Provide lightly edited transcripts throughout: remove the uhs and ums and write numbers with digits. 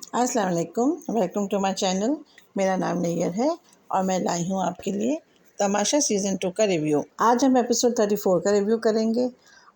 अस्सलाम वालेकुम, welcome to my channel. मेरा नाम नैयर है और मैं लाई हूँ आपके लिए तमाशा सीज़न 2 का रिव्यू। आज हम एपिसोड 34 का रिव्यू करेंगे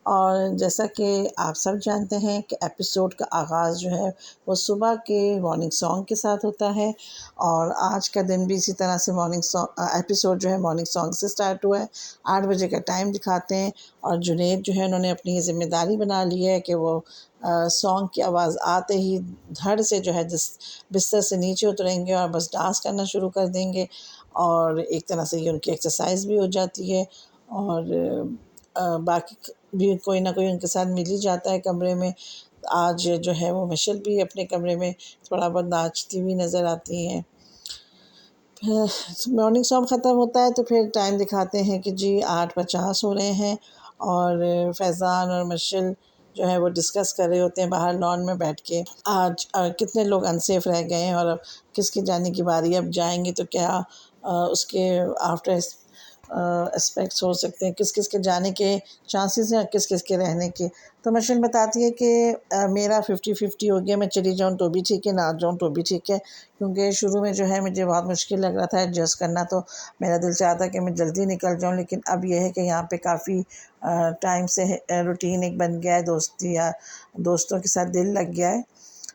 और जैसा कि आप सब जानते हैं कि एपिसोड का आगाज़ जो है वो सुबह के मॉर्निंग सॉन्ग के साथ होता है और आज का दिन भी इसी तरह से मॉर्निंग सॉन्ग एपिसोड जो है मॉर्निंग सॉन्ग से स्टार्ट हुआ है। 8 बजे का टाइम दिखाते हैं और जुनैद जो है उन्होंने अपनी ये ज़िम्मेदारी बना ली है कि वो सॉन्ग की आवाज़ आते ही धड़ से जो है जिस बिस्तर से नीचे उतरेंगे और बस डांस करना शुरू कर देंगे और एक तरह से ये उनकी एक्सरसाइज भी हो जाती है और बाकी भी कोई ना कोई उनके साथ मिल ही जाता है कमरे में। आज जो है वो मिशेल भी अपने कमरे में थोड़ा बहुत नाचती हुई नज़र आती हैं। फिर मॉर्निंग सॉन्ग ख़त्म होता है तो फिर टाइम दिखाते हैं कि जी 8:50 हो रहे हैं और फैज़ान और मिशेल जो है वो डिस्कस कर रहे होते हैं बाहर लॉन में बैठ के। आज कितने लोग अनसेफ रह गए हैं और अब किसकी जाने की बारी, अब जाएंगे तो क्या उसके आफ्टर एस्पेक्ट्स हो सकते हैं, किस किस के जाने के चांसेस हैं और किस किस के रहने के। तो मिशेल बताती है कि मेरा 50-50 हो गया, मैं चली जाऊँ तो भी ठीक है, ना जाऊँ तो भी ठीक है, क्योंकि शुरू में जो है मुझे बहुत मुश्किल लग रहा था एडजस्ट करना, तो मेरा दिल चाहता कि मैं जल्दी निकल जाऊँ, लेकिन अब यह है कि यहाँ पे काफ़ी टाइम से रूटीन एक बन गया है, दोस्ती या दोस्तों के साथ दिल लग गया है,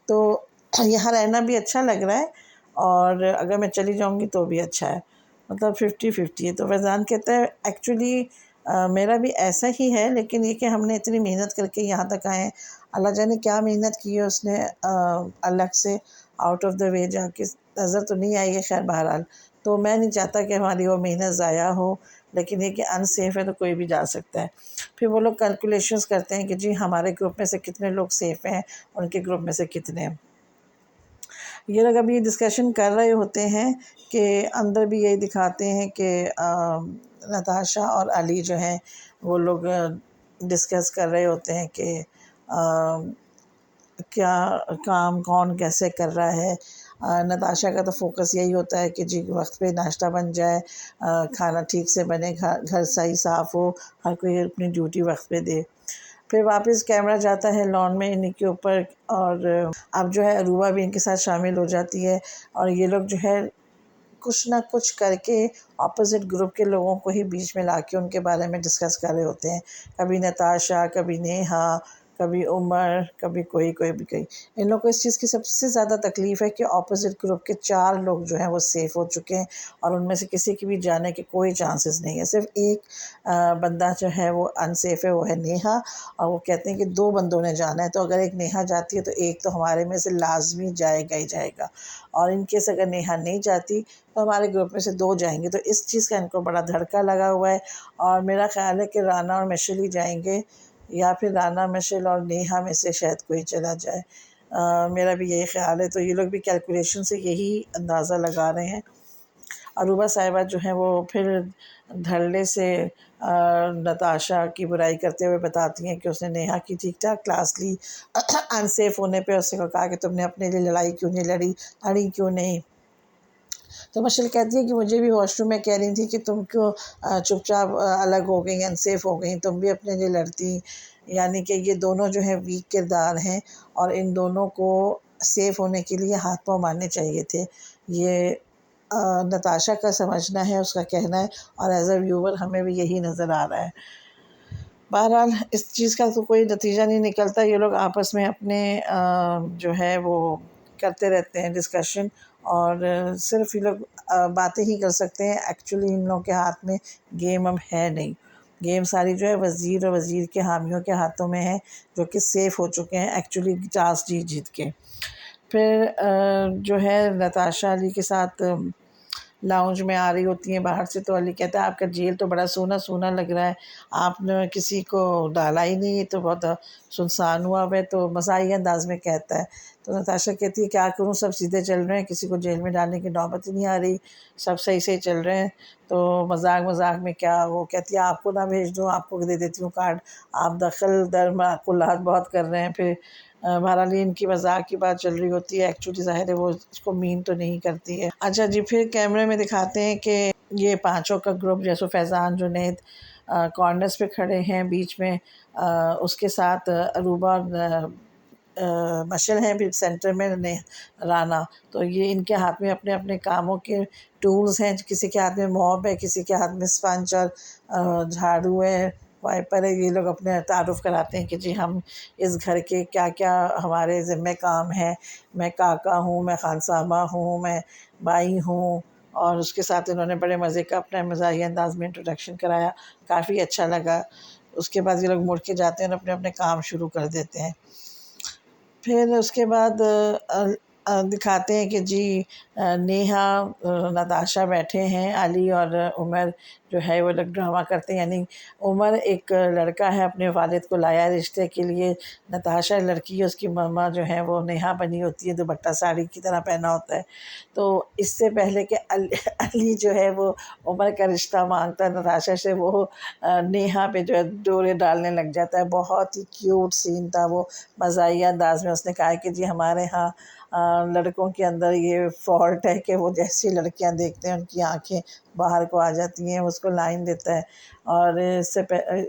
तो यहाँ रहना भी अच्छा लग रहा है और अगर मैं चली जाऊँगी तो भी अच्छा है, मतलब 50-50 है। तो फैज़ान कहता है एक्चुअली मेरा भी ऐसा ही है, लेकिन ये कि हमने इतनी मेहनत करके यहाँ तक आए हैं, अल्लाह जाने क्या मेहनत की है उसने, अलग से आउट ऑफ द वे जाके नज़र तो नहीं आई है, खैर बहरहाल तो मैं नहीं चाहता कि हमारी वो मेहनत ज़ाया हो, लेकिन ये कि अनसेफ़ है तो कोई भी जा सकता है। फिर वो लोग कैलकुलेशंस करते हैं कि जी हमारे ग्रुप में से कितने लोग सेफ़ हैं, उनके ग्रुप में से कितने। ये लोग अभी डिस्कशन कर रहे होते हैं कि अंदर भी यही दिखाते हैं कि नताशा और अली जो हैं वो लोग डिस्कस कर रहे होते हैं कि क्या काम कौन कैसे कर रहा है। नताशा का तो फोकस यही होता है कि जी वक्त पे नाश्ता बन जाए, खाना ठीक से बने, घर सही साफ़ हो, हर कोई अपनी ड्यूटी वक्त पे दे। फिर वापस कैमरा जाता है लॉन में इन्हीं के ऊपर और अब जो है अरूबा भी इनके साथ शामिल हो जाती है और ये लोग जो है कुछ ना कुछ करके अपोजिट ग्रुप के लोगों को ही बीच में लाके उनके बारे में डिस्कस कर रहे होते हैं। कभी नताशा, कभी नेहा, कभी उमर, कभी कोई कोई भी कोई। इन लोगों को इस चीज़ की सबसे ज़्यादा तकलीफ़ है कि अपोजिट ग्रुप के 4 लोग जो हैं वो सेफ़ हो चुके हैं और उनमें से किसी के भी जाने के कोई चांसेस नहीं है। सिर्फ़ एक बंदा जो है वो अनसेफ़ है, वो है नेहा, और वो कहते हैं कि 2 बंदों ने जाना है, तो अगर एक नेहा जाती है तो एक तो हमारे में से लाज़मी जाएगा ही जाएगा, और इन केस अगर नेहा नहीं जाती तो हमारे ग्रुप में से 2 जाएंगे। तो इस चीज़ का इनको बड़ा धड़का लगा हुआ है और मेरा ख़्याल है कि राना और मिशेल ही जाएंगे या फिर राना, मिशेल और नेहा में से शायद कोई चला जाए। मेरा भी यही ख़्याल है। तो ये लोग भी कैलकुलेशन से यही अंदाज़ा लगा रहे हैं। अरूबा साहिबा जो हैं वो फिर धड़ल्ले से नताशा की बुराई करते हुए बताती हैं कि उसने नेहा की ठीक ठाक क्लास ली, अनसेफ होने पे उससे कहा कि तुमने अपने लिए लड़ाई क्यों नहीं लड़ी, अड़ी क्यों नहीं। तो मिशेल कहती है कि मुझे भी वॉशरूम में कह रही थी कि तुम क्यों चुपचाप अलग हो गई, अनसेफ हो गई, तुम भी अपने लिए लड़ती। यानी कि ये दोनों जो है वीक किरदार हैं और इन दोनों को सेफ होने के लिए हाथ पाँव मारने चाहिए थे। ये नताशा का समझना है, उसका कहना है, और एज अ व्यूवर हमें भी यही नज़र आ रहा है। बहरहाल इस चीज़ का तो कोई नतीजा नहीं निकलता, ये लोग आपस में अपने जो है वो करते रहते हैं डिस्कशन, और सिर्फ ये लोग बातें ही कर सकते हैं। एक्चुअली इन लोगों के हाथ में गेम अब है नहीं, गेम सारी जो है वज़ीर और वज़ीर के हामियों के हाथों में है, जो कि सेफ़ हो चुके हैं एक्चुअली टास्क जीत जीत के। फिर जो है नताशा अली के साथ लाउंज में आ रही होती हैं बाहर से, तो अली कहता है आपका जेल तो बड़ा सूना सूना लग रहा है, आपने किसी को डाला ही नहीं, ये तो बहुत सुनसान हुआ है, तो मज़ाही अंदाज में कहता है। तो नताशा कहती है क्या करूं, सब सीधे चल रहे हैं, किसी को जेल में डालने की नौबत ही नहीं आ रही, सब सही सही चल रहे हैं, तो मजाक मजाक में क्या। वो कहती है आपको ना भेज दूँ, आपको दे देती हूँ कार्ड, आप दखल दर माकुलात बहुत कर रहे हैं। फिर बहरहाल इनकी मजाक की बात चल रही होती है, एक्चुअली ज़ाहिर है वो इसको मीन तो नहीं करती है। अच्छा जी, फिर कैमरे में दिखाते हैं कि ये पांचों का ग्रुप, जैसे फैज़ान, जुनैद कॉर्नर्स पे खड़े हैं बीच में, उसके साथ अरूबा मशल हैं, फिर सेंटर में राना। तो ये इनके हाथ में अपने अपने कामों के टूल्स हैं, किसी के हाथ में मॉप है, किसी के हाथ में स्पंज और झाड़ू है, वाइपर है। ये लोग अपने तारुफ़ कराते हैं कि जी हम इस घर के क्या क्या हमारे ज़िम्मे काम है। मैं काका हूँ, मैं खानसामा हूँ, मैं बाई हूँ। और उसके साथ इन्होंने बड़े मज़े का अपना मज़ाहिया अंदाज में इंट्रोडक्शन कराया, काफ़ी अच्छा लगा। उसके बाद ये लोग मुड़ के जाते हैं और अपने अपने काम शुरू कर देते हैं। फिर उसके बाद दिखाते हैं कि जी नेहा नताशा बैठे हैं, अली और उमर जो है वो लोग ड्रामा करते हैं। यानी उमर एक लड़का है, अपने वालिद को लाया रिश्ते के लिए। नताशा लड़की है, उसकी मम्मा जो है वो नेहा बनी होती है, दुपट्टा साड़ी की तरह पहना होता है। तो इससे पहले कि अली जो है वो उमर का रिश्ता मांगता है नताशा से, वो नेहा पे जो है डोरे डालने लग जाता है। बहुत ही क्यूट सीन था वो, मज़ाहिया अंदाज में उसने कहा कि जी हमारे यहाँ लड़कों के अंदर ये फ़ॉल्ट है कि वो जैसी लड़कियां देखते हैं उनकी आंखें बाहर को आ जाती हैं। उसको लाइन देता है और इससे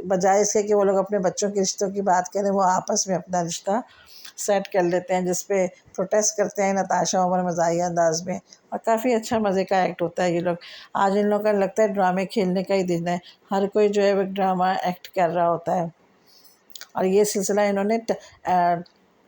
बजाय इसके कि वो लोग अपने बच्चों के रिश्तों की बात करें, वो आपस में अपना रिश्ता सेट कर लेते हैं, जिस पे प्रोटेस्ट करते हैं नताशा उमर मज़ाहिया अंदाज में। और काफ़ी अच्छा मज़े का एक्ट होता है ये लोग। आज इन लोगों का लगता है ड्रामे खेलने का ही दिन है, हर कोई जो है वो ड्रामा एक्ट कर रहा होता है। और ये सिलसिला इन्होंने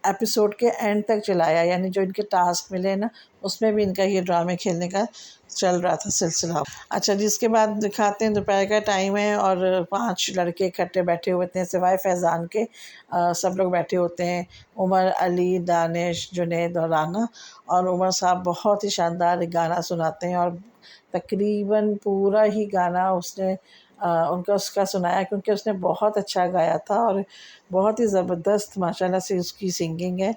एपिसोड के एंड तक चलाया, यानी जो इनके टास्क मिले ना उसमें भी इनका ये ड्रामे खेलने का चल रहा था सिलसिला। अच्छा जी, इसके बाद दिखाते हैं दोपहर का टाइम है और 5 लड़के इकट्ठे बैठे हुए थे, सिवाय फैज़ान के सब लोग बैठे होते हैं। उमर, अली, दानिश, जुनैद और राना। और उमर साहब बहुत ही शानदार गाना सुनाते हैं और तकरीबन पूरा ही गाना उसने उसका सुनाया, क्योंकि उसने बहुत अच्छा गाया था और बहुत ही ज़बरदस्त माशाल्लाह से उसकी सिंगिंग है।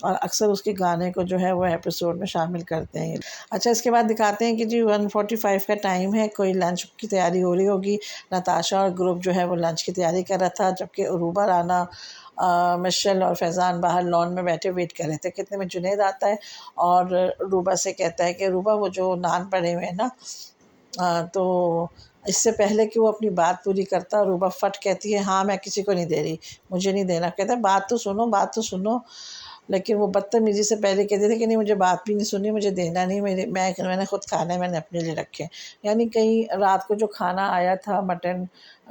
और अक्सर उसके गाने को जो है वो एपिसोड में शामिल करते हैं। अच्छा, इसके बाद दिखाते हैं कि जी 1:45 का टाइम है, कोई लंच की तैयारी हो रही होगी। नताशा और ग्रुप जो है वो लंच की तैयारी कर रहा था, जबकि अरूबा, राना, मिशेल और फैज़ान बाहर लॉन में बैठे वेट कर रहे थे। कितने में जुनैद आता है और रूबा से कहता है कि रूबा वो जो नान पड़े हुए हैं ना, तो इससे पहले कि वो अपनी बात पूरी करता, रूबा फट कहती है, हाँ मैं किसी को नहीं दे रही, मुझे नहीं देना। कहता है बात तो सुनो, बात तो सुनो। लेकिन वो बदतमीज़ी से पहले कहते थे कि नहीं मुझे बात भी नहीं सुननी, मुझे देना नहीं, मैंने खुद खाना है, मैंने अपने लिए रखे। यानी कहीं रात को जो खाना आया था मटन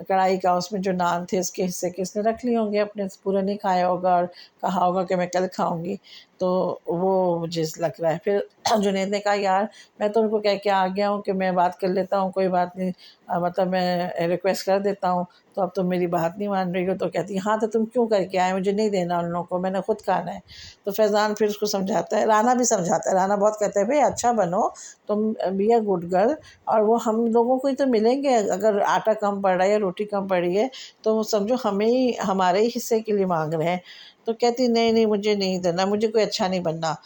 कढ़ाई का, उसमें जो नान थे इसके हिस्से के इसने रख लिए होंगे अपने, पूरा नहीं खाया होगा और कहा होगा कि मैं कल खाऊंगी। तो वो मुझे लग रहा है। फिर जुनैद ने कहा यार मैं तो उनको कह के आ गया हूँ कि मैं बात कर लेता हूँ, कोई बात नहीं, मतलब मैं रिक्वेस्ट कर देता हूँ, तो अब तुम मेरी बात नहीं मान रही हो। तो कहती है हाँ तो तुम क्यों करके आए, मुझे नहीं देना उन लोगों को, मैंने खुद खाना है। तो फैज़ान फिर उसको समझाता है, राना भी समझाता है। राना बहुत कहता है भाई अच्छा बनो, तुम बी अ गुड गर्ल, और वो हम लोगों को ही तो मिलेंगे। अगर आटा कम पड़ रहा है या रोटी कम पड़ी है तो समझो हमें ही, हमारे ही हिस्से के लिए मांग रहे हैं। तो कहती नहीं नहीं मुझे नहीं देना, मुझे कोई अच्छा नहीं बनना।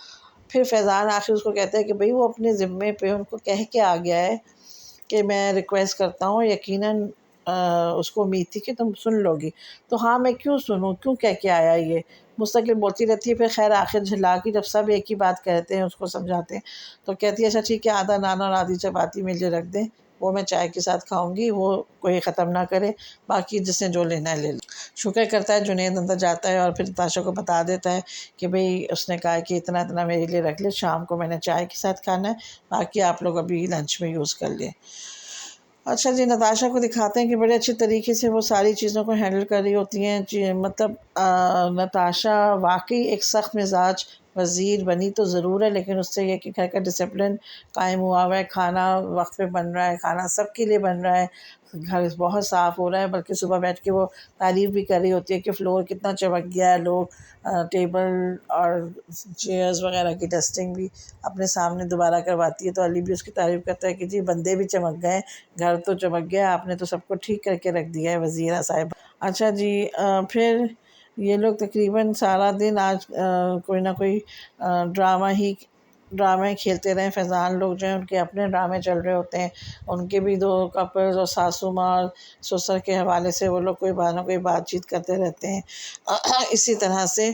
फिर फैज़ान आखिर उसको कहता है कि भाई वो अपने ज़िम्मे पे उनको कह के आ गया है कि मैं रिक्वेस्ट करता हूँ, यकीनन उसको उम्मीद थी कि तुम सुन लोगी। तो हाँ मैं क्यों सुनूँ, क्यों कह के आया ये, मुस्तकिल बोलती रहती है। फिर खैर आखिर झल्ला के जब सब एक ही बात कहते हैं उसको समझाते हैं, तो कहती है अच्छा ठीक है, आधा नान और आधी चपाती मुझे रख दें, वो मैं चाय के साथ खाऊंगी, वो कोई ख़त्म ना करे, बाकी जिसने जो लेना है ले लो। शुक्र करता है जुनैद अंदर जाता है और फिर ताशा को बता देता है कि भाई उसने कहा कि इतना इतना मेरे लिए रख ले, शाम को मैंने चाय के साथ खाना है, बाकी आप लोग अभी लंच में यूज़ कर लें। अच्छा जी, नताशा को दिखाते हैं कि बड़े अच्छे तरीके से वो सारी चीज़ों को हैंडल कर रही होती हैं जी। मतलब नताशा वाकई एक सख्त मिजाज वज़ीर बनी तो ज़रूर है, लेकिन उससे ये कि घर का डिसिप्लिन कायम हुआ हुआ है, खाना वक्त पे बन रहा है, खाना सबके लिए बन रहा है, घर बहुत साफ़ हो रहा है। बल्कि सुबह बैठ के वो तारीफ़ भी कर रही होती है कि फ़्लोर कितना चमक गया है, लोग टेबल और चेयर्स वगैरह की डस्टिंग भी अपने सामने दोबारा करवाती है। तो अली भी उसकी तारीफ़ करता है कि जी बंदे भी चमक गए, घर तो चमक गया, आपने तो सबको ठीक करके रख दिया है वज़ीरा साहिबा। अच्छा जी, फिर ये लोग तकरीबन सारा दिन आज कोई ना कोई ड्रामे खेलते रहे। फैज़ान लोग जो हैं उनके अपने ड्रामे चल रहे होते हैं, उनके भी 2 कपल्स और सासू माँ और ससुर के हवाले से वो लोग कोई बात ना कोई बातचीत करते रहते हैं। इसी तरह से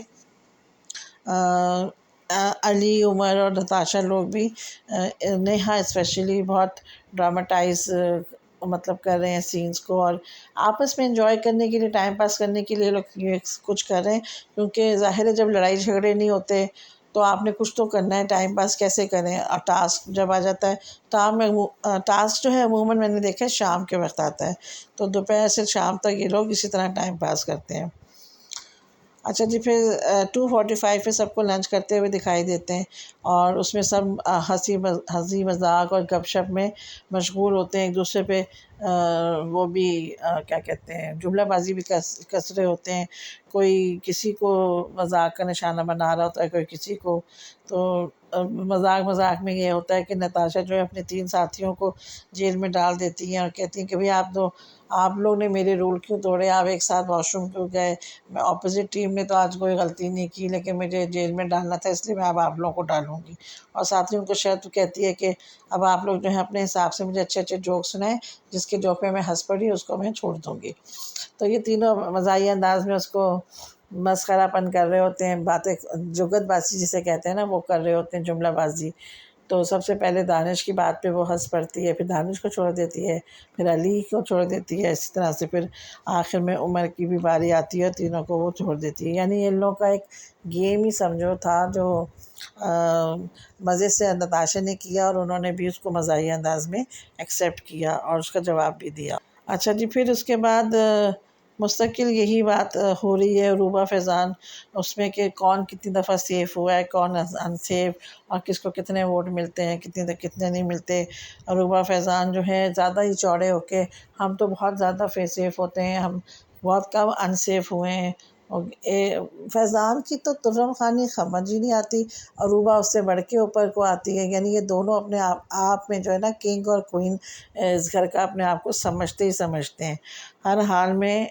अली, उमर और नताशा लोग भी, नेहा स्पेशली बहुत ड्रामाटाइज मतलब कर रहे हैं सीन्स को, और आपस में एंजॉय करने के लिए, टाइम पास करने के लिए लोग ये कुछ कर रहे हैं। क्योंकि ज़ाहिर है जब लड़ाई झगड़े नहीं होते तो आपने कुछ तो करना है, टाइम पास कैसे करें। और टास्क जब आ जाता है, टास्क जो है अमूमन मैंने देखा है शाम के वक्त आता है, तो दोपहर से शाम तक ये लोग इसी तरह टाइम पास करते हैं। अच्छा जी, फिर 2:45 पे सबको लंच करते हुए दिखाई देते हैं, और उसमें सब हंसी मजाक और गपशप में मशगूल होते हैं। एक दूसरे पे वो भी क्या कहते हैं, जुमलाबाजी भी कस रहे होते हैं। कोई किसी को मजाक का निशाना बना रहा होता है, कोई किसी को। तो मजाक मजाक में ये होता है कि नताशा जो है अपने 3 साथियों को जेल में डाल देती हैं और कहती हैं कि भाई आप लोग ने मेरे रूल क्यों तोड़े, आप एक साथ वॉशरूम क्यों गए। मैं ऑपोजिट टीम ने तो आज कोई गलती नहीं की, लेकिन मुझे जेल में डालना था, इसलिए मैं अब आप लोगों को डालूंगी। और साथ ही उनको शर्त कहती है कि अब आप लोग जो है अपने हिसाब से मुझे अच्छे अच्छे जोक सुनाएं, जिसके जोक में मैं हंस पड़ी उसको मैं छोड़ दूंगी। तो ये तीनों मज़ाहिया अंदाज में उसको मस्खरापन कर रहे होते हैं, बातें जुगतबाजी जिसे कहते हैं ना, वो कर रहे होते हैं, जुमलाबाजी। तो सबसे पहले दानिश की बात पे वो हंस पड़ती है, फिर दानिश को छोड़ देती है, फिर अली को छोड़ देती है, इसी तरह से फिर आखिर में उमर की भी बारी आती है, तीनों को वो छोड़ देती है। यानी इन लोगों का एक गेम ही समझो था जो मज़े से नताशा ने किया, और उन्होंने भी उसको मज़ाहिया अंदाज में एक्सेप्ट किया और उसका जवाब भी दिया। अच्छा जी, फिर उसके बाद मुस्तकिल यही बात हो रही है रूबा फैज़ान उसमें कि कौन कितनी दफ़ा सेफ़ हुआ है, कौन अनसेफ, और किसको कितने वोट मिलते हैं, कितने नहीं मिलते। रूबा फैज़ान जो है ज़्यादा ही चौड़े होके, हम तो बहुत ज़्यादा सेफ़ होते हैं, हम बहुत कम अनसेफ हुए हैं। और फैज़ान की तो तुर्रम खानी समझ ही नहीं आती, अरूबा उससे बढ़ के ऊपर को आती है। यानी ये दोनों अपने आप में जो है ना, किंग और क्वीन इस घर का अपने आप को समझते ही समझते हैं। हर हाल में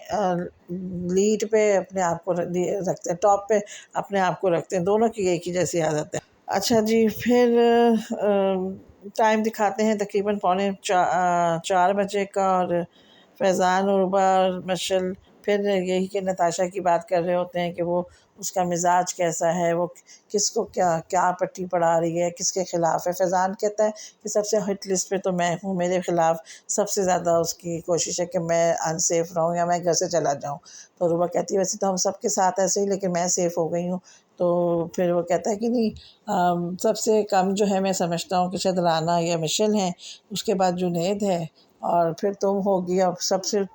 लीड पे अपने आप को रखते हैं, टॉप पे अपने आप को रखते हैं। दोनों की एक ही जैसी आदत है। अच्छा जी, फिर टाइम दिखाते हैं तकरीबन 4:45 बजे का, और फैज़ान, उर्वा और मशल फिर यही कि नताशा की बात कर रहे होते हैं कि वो उसका मिजाज कैसा है, वो किसको क्या क्या पट्टी पढ़ा रही है, किसके ख़िलाफ़ है। फैज़ान कहता है कि सबसे हिट लिस्ट पे तो मैं हूँ, मेरे ख़िलाफ़ सबसे ज़्यादा उसकी कोशिश है कि मैं अनसेफ़ रहूँ या मैं घर से चला जाऊँ। तो रुबा कहती है वैसे तो हम सबके साथ ऐसे ही, लेकिन मैं सेफ़ हो गई हूँ। तो फिर वो कहता है कि नहीं, सबसे कम जो है मैं समझता हूँ कि शायद राना या मिशेल हैं, उसके बाद जुनैद है, और फिर तुम होगी, और सबसे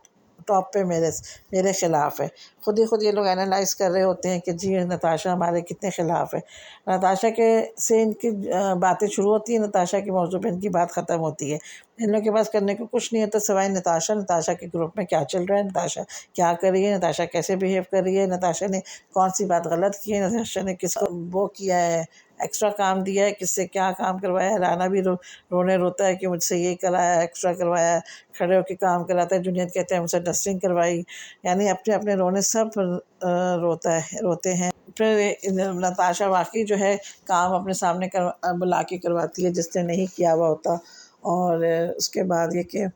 टॉप पे मेरे ख़िलाफ़ है। खुद ये लोग एनालाइज़ कर रहे होते हैं कि जी नताशा हमारे कितने ख़िलाफ़ है। नताशा के से इनकी बातें शुरू होती है, नताशा के मौजू पे इनकी बात ख़त्म होती है। इन लोगों के पास करने को कुछ नहीं होता सिवाय नताशा के ग्रुप में क्या चल रहा है, नताशा क्या कर रही है, नताशा कैसे बिहेव कर रही है, नताशा ने कौन सी बात गलत की है, नताशा ने किसको वो किया है, एक्स्ट्रा काम दिया है, किससे क्या काम करवाया है। राना भी रोने रोता है कि मुझसे ये कराया, एक्स्ट्रा करवाया, खड़े होकर काम कराता है। जुनैद कहते हैं मुझसे डस्टिंग करवाई। यानी अपने अपने रोने सब रोते हैं। फिर नताशा वाकई जो है काम अपने सामने बुला के करवाती है जिसने नहीं किया हुआ होता। और उसके बाद ये कि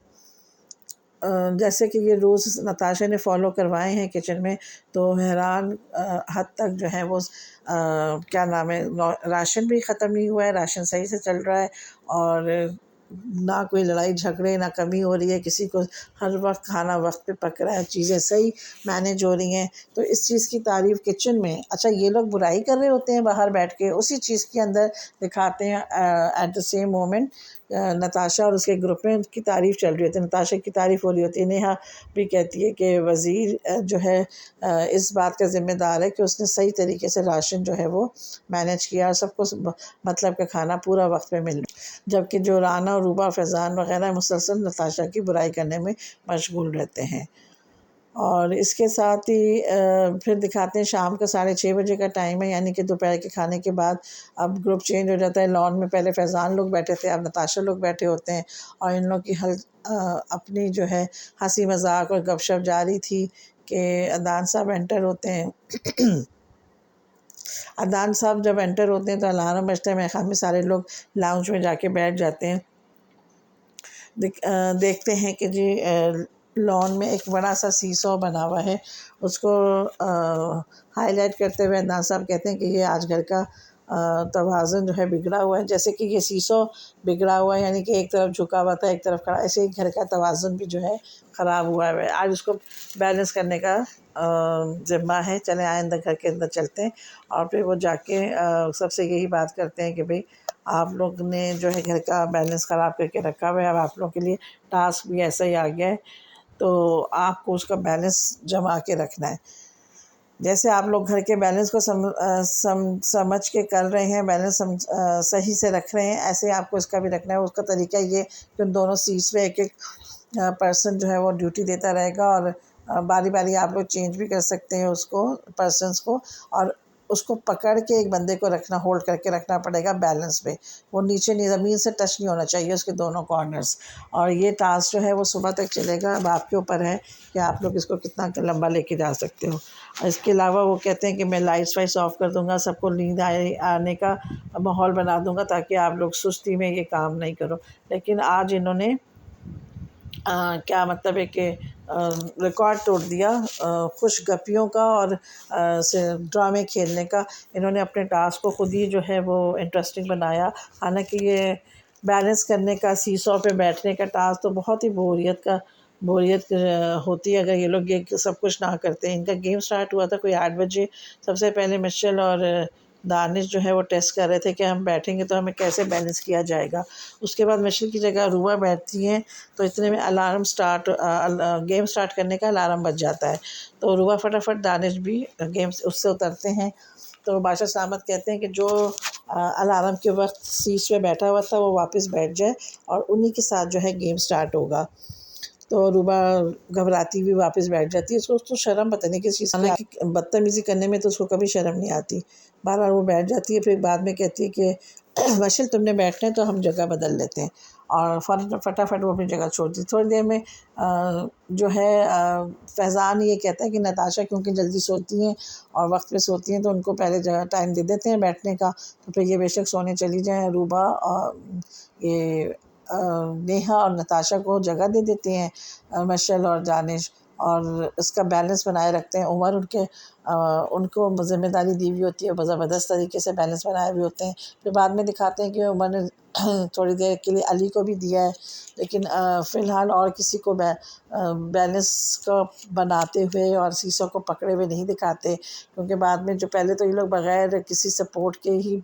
जैसे कि ये रूल्स नताशा ने फॉलो करवाए हैं किचन में, तो हैरान हद तक जो है वो क्या नाम है, राशन भी ख़त्म नहीं हुआ है, राशन सही से चल रहा है, और ना कोई लड़ाई झगड़े, ना कमी हो रही है किसी को, हर वक्त खाना वक्त पे पक रहा है, चीज़ें सही मैनेज हो रही हैं। तो इस चीज़ की तारीफ़ किचन में, अच्छा ये लोग बुराई कर रहे होते हैं बाहर बैठ के, उसी चीज़ के अंदर दिखाते हैं at the same moment Natasha और उसके ग्रुप में उनकी तारीफ़ चल रही होती है, नताशा की तारीफ़ हो रही होती है। नेहा भी कहती है कि वज़ीर जो है इस बात का ज़िम्मेदार है कि उसने सही तरीके से राशन जो है वो मैनेज किया और सबको मतलब का खाना पूरा वक्त पे मिल, जबकि जो राना और रूबा फैज़ान वग़ैरह मुसलसल नताशा की बुराई करने में मशगूल रहते हैं। और इसके साथ ही फिर दिखाते हैं शाम का 6:30 बजे का टाइम है, यानी कि दोपहर के खाने के बाद अब ग्रुप चेंज हो जाता है। लॉन में पहले फैज़ान लोग बैठे थे, अब नताशा लोग बैठे होते हैं, और इन लोग की अपनी जो है हंसी मजाक और गपशप जारी थी कि अदनान साहब एंटर होते हैं। अदनान साहब जब एंटर होते हैं तो अलार्म बजता है, मेरे ख्याल में सारे लोग लाउंज में जाके बैठ जाते हैं। देखते हैं कि जी लॉन में एक बड़ा सा सीसॉ बना हुआ है, उसको हाईलाइट करते हुए अदनान साहब कहते हैं कि ये आज घर का तवाज़ुन जो है बिगड़ा हुआ है, जैसे कि ये सीसो बिगड़ा हुआ है, यानी कि एक तरफ झुका हुआ था एक तरफ खड़ा, ऐसे ही घर का तवाज़ुन भी जो है ख़राब हुआ है। आज उसको बैलेंस करने का ज़िम्मा है। चलें आइंदा घर के अंदर चलते हैं और फिर वो जाके सबसे यही बात करते हैं कि भाई आप लोग ने जो है घर का बैलेंस ख़राब करके रखा हुआ है, अब आप लोगों के लिए टास्क भी ऐसा ही आ गया है, तो आपको उसका बैलेंस जमा के रखना है। जैसे आप लोग घर के बैलेंस को समझ के कर रहे हैं, बैलेंस सही से रख रहे हैं, ऐसे आपको इसका भी रखना है। उसका तरीका ये कि उन दोनों सीट्स पे एक एक पर्सन जो है वो ड्यूटी देता रहेगा और बारी बारी आप लोग चेंज भी कर सकते हैं उसको, पर्सन्स को, और उसको पकड़ के एक बंदे को रखना, होल्ड करके रखना पड़ेगा बैलेंस पे। वो नीचे नहीं, ज़मीन से टच नहीं होना चाहिए उसके दोनों कॉर्नर्स। और ये टास्क जो है वो सुबह तक चलेगा। अब आपके ऊपर है कि आप लोग इसको कितना लंबा लेके जा सकते हो। और इसके अलावा वो कहते हैं कि मैं लाइट्स वाइट्स ऑफ कर दूंगा, सबको नींद आने का माहौल बना दूंगा ताकि आप लोग सुस्ती में ये काम नहीं करो। लेकिन आज इन्होंने क्या मतलब है कि रिकॉर्ड तोड़ दिया खुशगपियों का और ड्रामे खेलने का। इन्होंने अपने टास्क को खुद ही जो है वो इंटरेस्टिंग बनाया। हालांकि ये बैलेंस करने का, सीसॉ पे बैठने का टास्क तो बहुत ही बोरियत होती है अगर ये लोग ये सब कुछ ना करते। इनका गेम स्टार्ट हुआ था कोई 8 बजे। सबसे पहले मिशेल और दानिश जो है वो टेस्ट कर रहे थे कि हम बैठेंगे तो हमें कैसे बैलेंस किया जाएगा। उसके बाद मिशेल की जगह रुआ बैठती हैं तो इतने में गेम स्टार्ट करने का अलार्म बज जाता है। तो रुआ फटाफट, दानिश भी गेम उससे उतरते हैं। तो बादशाह सलामत कहते हैं कि जो अलार्म के वक्त सीट पे बैठा हुआ था वो वापस बैठ जाए और उन्हीं के साथ जो है गेम स्टार्ट होगा। तो रूबा घबराती हुई वापस बैठ जाती है। उसको तो शर्म पता नहीं किस चीज़ की, हालांकि बदतमीज़ी करने में तो उसको कभी शर्म नहीं आती। बार-बार वो बैठ जाती है, फिर बाद में कहती है कि मशील तुमने बैठना है तो हम जगह बदल लेते हैं, और फटाफट वो अपनी जगह छोड़ती। थोड़ी देर में जो है फैज़ान ये कहता है कि नताशा क्योंकि जल्दी सोती हैं और वक्त पे सोती हैं तो उनको पहले जगह टाइम दे देते हैं बैठने का, तो फिर ये बेशक सोने चली जाएँ। रूबा और ये नेहा और नताशा को जगह दे देते हैं मशल और दानिश, और इसका बैलेंस बनाए रखते हैं। उमर उनको ज़िम्मेदारी दी हुई होती है, ज़बरदस्त तरीके से बैलेंस बनाए हुए होते हैं। फिर बाद में दिखाते हैं कि उमर ने थोड़ी देर के लिए अली को भी दिया है, लेकिन फ़िलहाल और किसी को बैलेंस को बनाते हुए और सीसों को पकड़े हुए नहीं दिखाते, क्योंकि बाद में जो पहले तो ये लोग बग़ैर किसी सपोर्ट के ही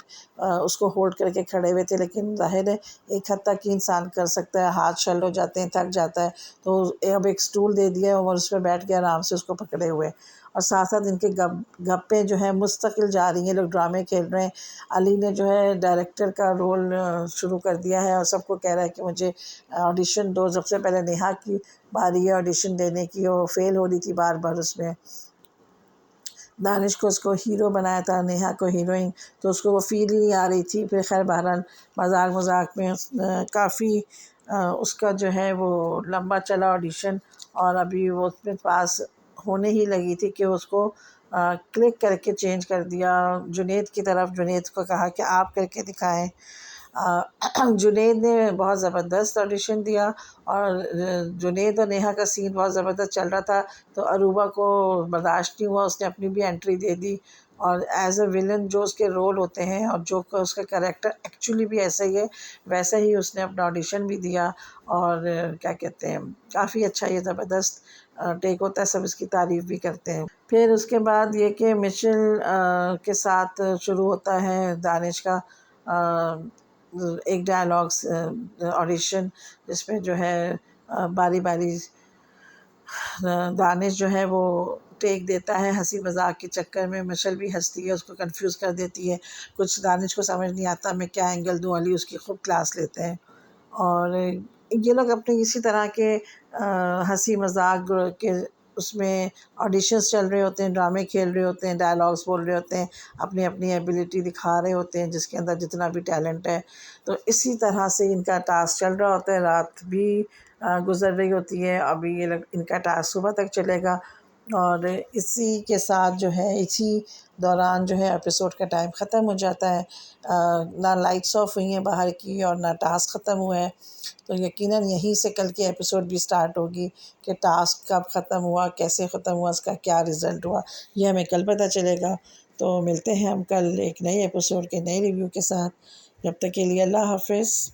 उसको होल्ड करके खड़े हुए थे, लेकिन ज़ाहिर है एक हद तक ही इंसान कर सकता है, हाथ शल हो जाते हैं, थक जाता है, तो अब एक स्टूल दे दिया और उस पर बैठ के आराम से उसको पकड़े हुए। और साथ साथ इनके गप्पे जो हैं मुस्तकिल जा रही हैं, लोग ड्रामे खेल रहे हैं। अली ने जो है डायरेक्टर का रोल शुरू कर दिया है और सबको कह रहा है कि मुझे ऑडिशन दो। सबसे पहले नेहा की बारी है ऑडिशन देने की, वो फेल हो रही थी बार बार उसमें। दानिश को उसको हीरो बनाया था, नेहा को हीरोइन, तो उसको वो फील ही नहीं आ रही थी। फिर खैर बहरहाल मजाक में काफ़ी उसका जो है वो लंबा चला ऑडिशन, और अभी वो उसमें पास होने ही लगी थी कि उसको क्लिक करके चेंज कर दिया जुनैद की तरफ। जुनैद को कहा कि आप करके दिखाएं। जुनैद ने बहुत ज़बरदस्त ऑडिशन दिया और जुनैद और नेहा का सीन बहुत ज़बरदस्त चल रहा था, तो अरूबा को बर्दाश्त नहीं हुआ, उसने अपनी भी एंट्री दे दी। और एज अ विलन जो उसके रोल होते हैं और जो उसका कैरेक्टर एक्चुअली भी ऐसा ही है, वैसा ही उसने अपना ऑडिशन भी दिया। और क्या कहते हैं, काफ़ी अच्छा, ये ज़बरदस्त टेक होता है, सब इसकी तारीफ़ भी करते हैं। फिर उसके बाद ये कि मिशेल के साथ शुरू होता है दानिश का एक डायलॉग्स ऑडिशन, जिसमें जो है बारी बारी दानिश जो है वो टेक देता है। हंसी मजाक के चक्कर में मिशेल भी हंसती है, उसको कंफ्यूज कर देती है। कुछ दानिश को समझ नहीं आता मैं क्या एंगल दूँ, अली उसकी खूब क्लास लेते हैं। और ये लोग अपने इसी तरह के हंसी मजाक के उसमें ऑडिशंस चल रहे होते हैं, ड्रामे खेल रहे होते हैं, डायलॉग्स बोल रहे होते हैं, अपनी अपनी एबिलिटी दिखा रहे होते हैं, जिसके अंदर जितना भी टैलेंट है। तो इसी तरह से इनका टास्क चल रहा होता है। रात भी गुजर रही होती है। अभी ये लोग, इनका टास्क सुबह तक चलेगा, और इसी के साथ जो है इसी दौरान जो है एपिसोड का टाइम ख़त्म हो जाता है। ना लाइट्स ऑफ हुई हैं बाहर की और ना टास्क ख़त्म हुआ है, तो यकीनन यहीं से कल की एपिसोड भी स्टार्ट होगी कि टास्क कब ख़त्म हुआ, कैसे ख़त्म हुआ, उसका क्या रिज़ल्ट हुआ, ये हमें कल पता चलेगा। तो मिलते हैं हम कल एक नए एपिसोड के नए रिव्यू के साथ। जब तक के लिए अल्लाह हाफ़िज़।